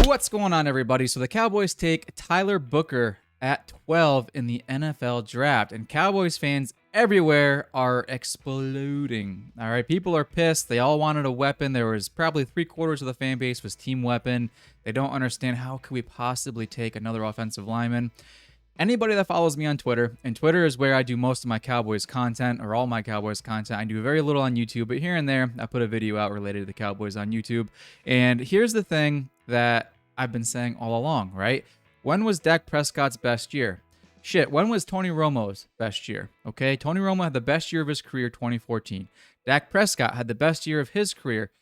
What's going on, everybody? So the Cowboys take Tyler Booker at 12 in the NFL draft, and Cowboys fans everywhere are exploding. All right, people are pissed. They all wanted a weapon. There was probably 3/4 of the fan base was team weapon. They don't understand how could we possibly take another offensive lineman. Anybody that follows me on Twitter, and Twitter is where I do most of my Cowboys content, or all my Cowboys content. I do very little on YouTube, but here and there, I put a video out related to the Cowboys on YouTube. And here's the thing that I've been saying all along, right? When was Dak Prescott's best year? Shit, when was Tony Romo's best year? Okay, Tony Romo had the best year of his career, 2014. Dak Prescott had the best year of his career,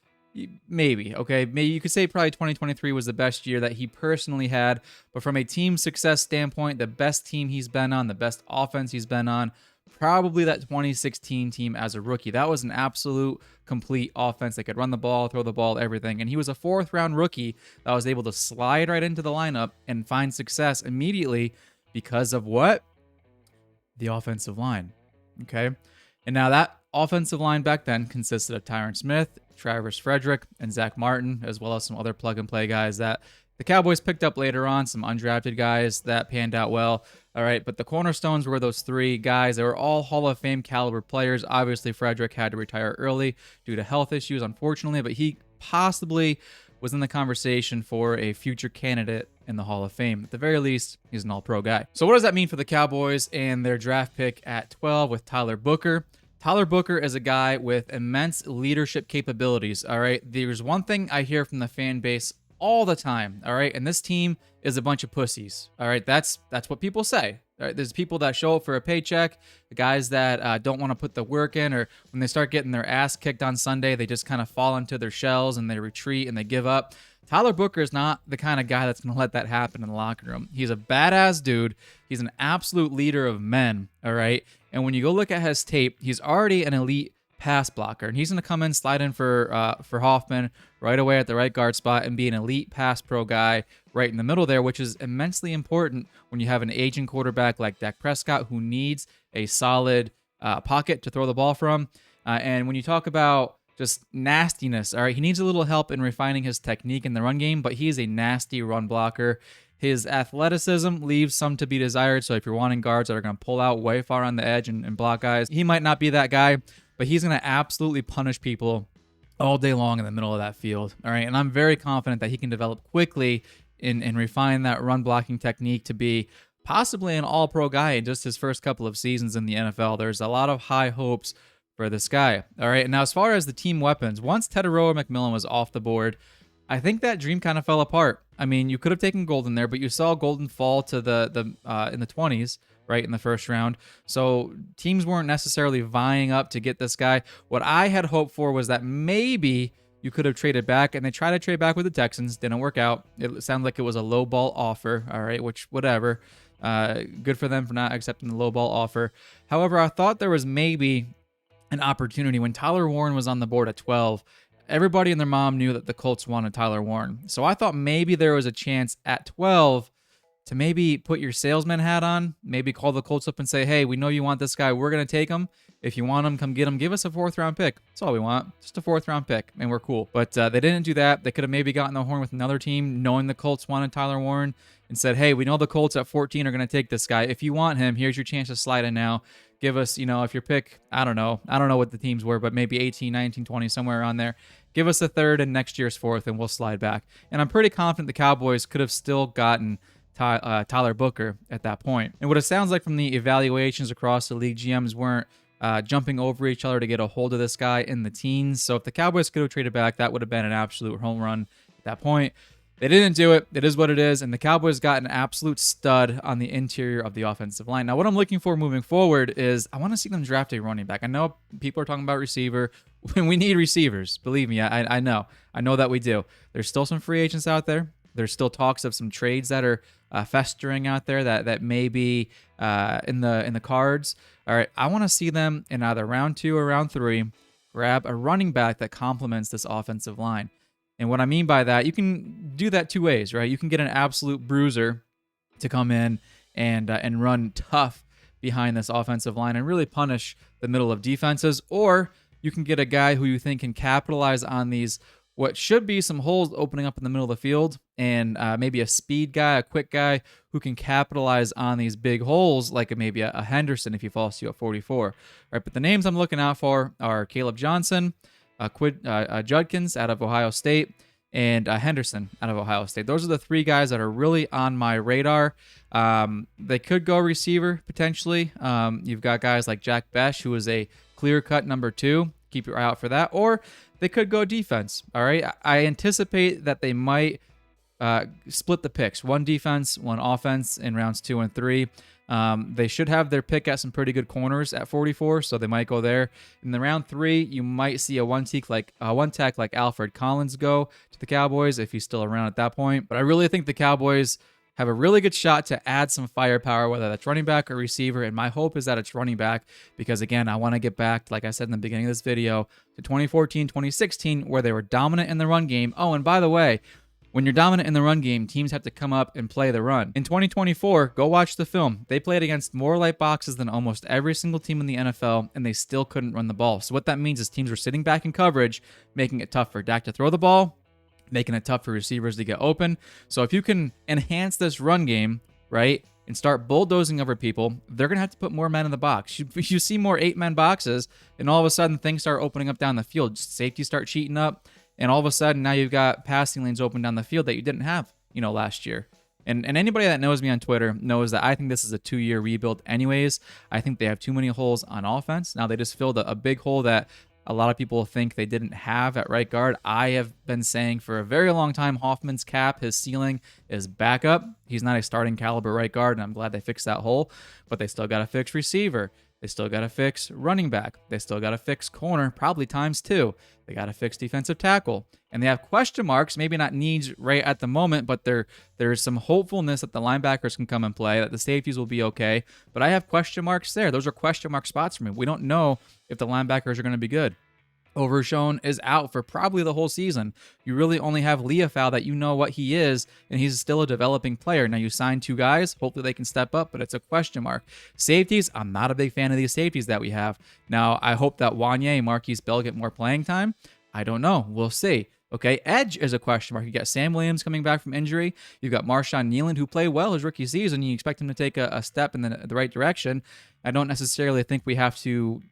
maybe, okay? Maybe you could say probably 2023 was the best year that he personally had, but from a team success standpoint, the best team he's been on, the best offense he's been on, probably that 2016 team as a rookie. That was an absolute complete offense. They could run the ball, throw the ball, everything. And he was a 4th-round rookie that was able to slide right into the lineup and find success immediately because of what? The offensive line, okay? And now that offensive line back then consisted of Tyron Smith, Travis Frederick, and Zach Martin, as well as some other plug-and-play guys that the Cowboys picked up later on, some undrafted guys that panned out well. All right, but the cornerstones were those 3 guys. They were all Hall of Fame caliber players. Obviously, Frederick had to retire early due to health issues, unfortunately, but he possibly was in the conversation for a future candidate in the Hall of Fame. At the very least, he's an all-pro guy. So what does that mean for the Cowboys and their draft pick at 12 with Tyler Booker? Tyler Booker is a guy with immense leadership capabilities, all right? There's one thing I hear from the fan base all the time, all right? And this team is a bunch of pussies, all right? That's what people say. All right? There's people that show up for a paycheck, the guys that don't want to put the work in, or when they start getting their ass kicked on Sunday, they just kind of fall into their shells and they retreat and they give up. Tyler Booker is not the kind of guy that's going to let that happen in the locker room. He's a badass dude. He's an absolute leader of men, all right? And when you go look at his tape, he's already an elite pass blocker, and he's going to come in, slide in for Hoffman right away at the right guard spot and be an elite pass pro guy right in the middle there, which is immensely important when you have an aging quarterback like Dak Prescott who needs a solid pocket to throw the ball from. And when you talk about just nastiness, all right, he needs a little help in refining his technique in the run game, but he's a nasty run blocker. His athleticism leaves some to be desired, so if you're wanting guards that are going to pull out way far on the edge and block guys, he might not be that guy, but he's going to absolutely punish people all day long in the middle of that field, all right? And I'm very confident that he can develop quickly and refine that run blocking technique to be possibly an all-pro guy in just his first couple of seasons in the NFL. There's a lot of high hopes for this guy, all right? And now as far as the team weapons, once Teteroa McMillan was off the board, I think that dream kind of fell apart. I mean, you could have taken Golden there, but you saw Golden fall to the in the 20s, right, in the first round. So teams weren't necessarily vying up to get this guy. What I had hoped for was that maybe you could have traded back, and they tried to trade back with the Texans. Didn't work out. It sounded like it was a low ball offer, all right, which, whatever. Good for them for not accepting the low ball offer. However, I thought there was maybe an opportunity when Tyler Warren was on the board at 12. Everybody and their mom knew that the Colts wanted Tyler Warren. So I thought maybe there was a chance at 12 to maybe put your salesman hat on, maybe call the Colts up and say, hey, we know you want this guy. We're going to take him. If you want him, come get him. Give us a 4th-round pick. That's all we want. Just a 4th-round pick, and we're cool. But they didn't do that. They could have maybe gotten the horn with another team, knowing the Colts wanted Tyler Warren, and said, hey, we know the Colts at 14 are going to take this guy. If you want him, here's your chance to slide in now. Give us, if your pick, I don't know what the teams were, but maybe 18, 19, 20, somewhere around there. Give us a 3rd and next year's 4th, and we'll slide back. And I'm pretty confident the Cowboys could have still gotten Tyler Booker at that point. And what it sounds like from the evaluations across the league, GMs weren't jumping over each other to get a hold of this guy in the teens. So if the Cowboys could have traded back, that would have been an absolute home run at that point. They didn't do it. It is what it is. And the Cowboys got an absolute stud on the interior of the offensive line. Now, what I'm looking for moving forward is I want to see them draft a running back. I know people are talking about receiver. We need receivers. Believe me, I know. I know that we do. There's still some free agents out there. There's still talks of some trades that are festering out there that may be in the cards. All right, I want to see them in either round 2 or round 3 grab a running back that complements this offensive line. And what I mean by that, you can do that 2 ways, right? You can get an absolute bruiser to come in and run tough behind this offensive line and really punish the middle of defenses, or you can get a guy who you think can capitalize on these what should be some holes opening up in the middle of the field and maybe a speed guy, a quick guy who can capitalize on these big holes, like maybe a Henderson if he falls to you at 44. Right, but the names I'm looking out for are Caleb Johnson, Judkins out of Ohio State, and Henderson out of Ohio State. Those are the three guys that are really on my radar. They could go receiver potentially. You've got guys like Jack Besh, who is a clear-cut number 2. Keep your eye out for that. Or they could go defense. All right, I anticipate that they might split the picks. One defense, one offense in rounds 2 and 3. They should have their pick at some pretty good corners at 44, so they might go there. In the round 3, you might see a one-tech like Alfred Collins go to the Cowboys if he's still around at that point. But I really think the Cowboys have a really good shot to add some firepower, whether that's running back or receiver, and my hope is that it's running back because, again, I want to get back, like I said in the beginning of this video, to 2014, 2016, where they were dominant in the run game. Oh, and by the way, when you're dominant in the run game, teams have to come up and play the run. In 2024, go watch the film. They played against more light boxes than almost every single team in the NFL, and they still couldn't run the ball. So what that means is teams were sitting back in coverage, making it tough for Dak to throw the ball, making it tough for receivers to get open. So if you can enhance this run game, right, and start bulldozing over people, they're going to have to put more men in the box. You see more 8-man boxes, and all of a sudden things start opening up down the field. Safeties start cheating up, and all of a sudden now you've got passing lanes open down the field that you didn't have, last year. And anybody that knows me on Twitter knows that I think this is a 2-year rebuild anyways. I think they have too many holes on offense. Now they just filled a big hole that a lot of people think they didn't have at right guard. I have been saying for a very long time Hoffman's cap, his ceiling, is backup. He's not a starting caliber right guard, and I'm glad they fixed that hole. But they still got to fix receiver. They still got to fix running back. They still got to fix corner, probably times 2. They got to fix defensive tackle. And they have question marks, maybe not needs right at the moment, but there's some hopefulness that the linebackers can come and play, that the safeties will be okay. But I have question marks there. Those are question mark spots for me. We don't know if the linebackers are going to be good. Overshown is out for probably the whole season. You really only have Leofau that you know what he is, and he's still a developing player. Now you signed 2 guys. Hopefully they can step up, but it's a question mark. Safeties, I'm not a big fan of these safeties that we have. Now I hope that Wanye and Marquise Bell get more playing time. I don't know. We'll see. Okay, edge is a question mark. You got Sam Williams coming back from injury. You've got Marshawn Nealand, who played well his rookie season. You expect him to take a step in the right direction. I don't necessarily think we have to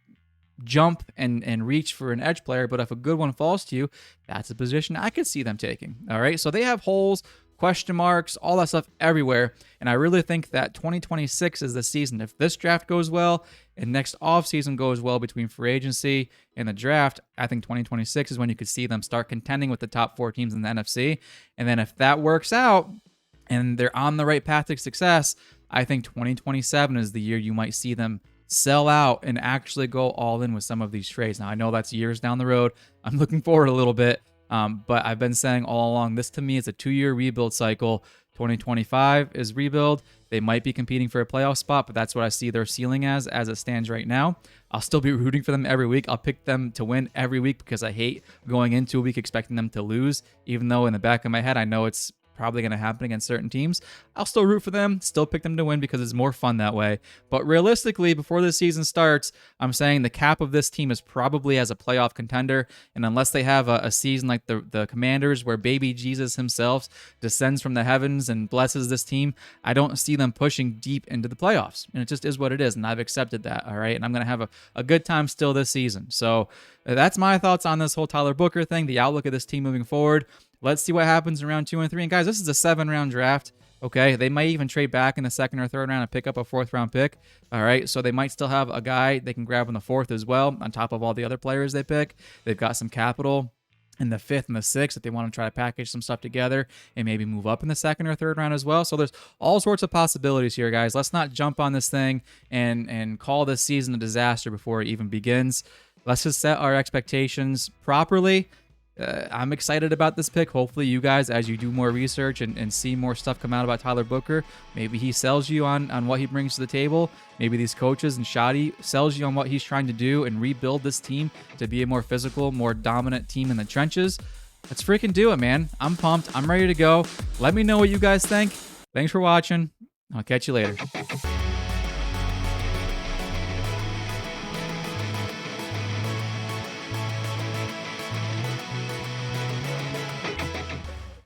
jump and reach for an edge player, but if a good one falls to you, that's a position I could see them taking. All right, so they have holes, question marks, all that stuff everywhere, and I really think that 2026 is the season. If this draft goes well and next offseason goes well between free agency and the draft, I think 2026 is when you could see them start contending with the top 4 teams in the NFC. And then if that works out and they're on the right path to success, I think 2027 is the year you might see them sell out and actually go all in with some of these trades. Now, I know that's years down the road. I'm looking forward a little bit, but I've been saying all along, this to me is a 2-year rebuild cycle. 2025 is rebuild. They might be competing for a playoff spot, but that's what I see their ceiling as it stands right now. I'll still be rooting for them every week. I'll pick them to win every week because I hate going into a week expecting them to lose, even though in the back of my head I know it's probably going to happen against certain teams. I'll still root for them, still pick them to win because it's more fun that way. But realistically, before this season starts, I'm saying the cap of this team is probably as a playoff contender. And unless they have a season like the Commanders where baby Jesus himself descends from the heavens and blesses this team, I don't see them pushing deep into the playoffs. And it just is what it is. And I've accepted that. All right. And I'm going to have a good time still this season. So that's my thoughts on this whole Tyler Booker thing, the outlook of this team moving forward. Let's see what happens in round 2 and 3. And guys, this is a 7-round draft. Okay, they might even trade back in the 2nd or 3rd round and pick up a 4th-round pick. All right, so they might still have a guy they can grab in the 4th as well, on top of all the other players they pick. They've got some capital in the 5th and the 6th if they want to try to package some stuff together and maybe move up in the 2nd or 3rd round as well. So there's all sorts of possibilities here, guys. Let's not jump on this thing and call this season a disaster before it even begins. Let's just set our expectations properly. I'm excited about this pick. Hopefully you guys, as you do more research and see more stuff come out about Tyler Booker, maybe he sells you on what he brings to the table. Maybe these coaches and Shoddy sells you on what he's trying to do and rebuild this team to be a more physical, more dominant team in the trenches. Let's freaking do it, man. I'm pumped. I'm ready to go. Let me know what you guys think. Thanks for watching. I'll catch you later.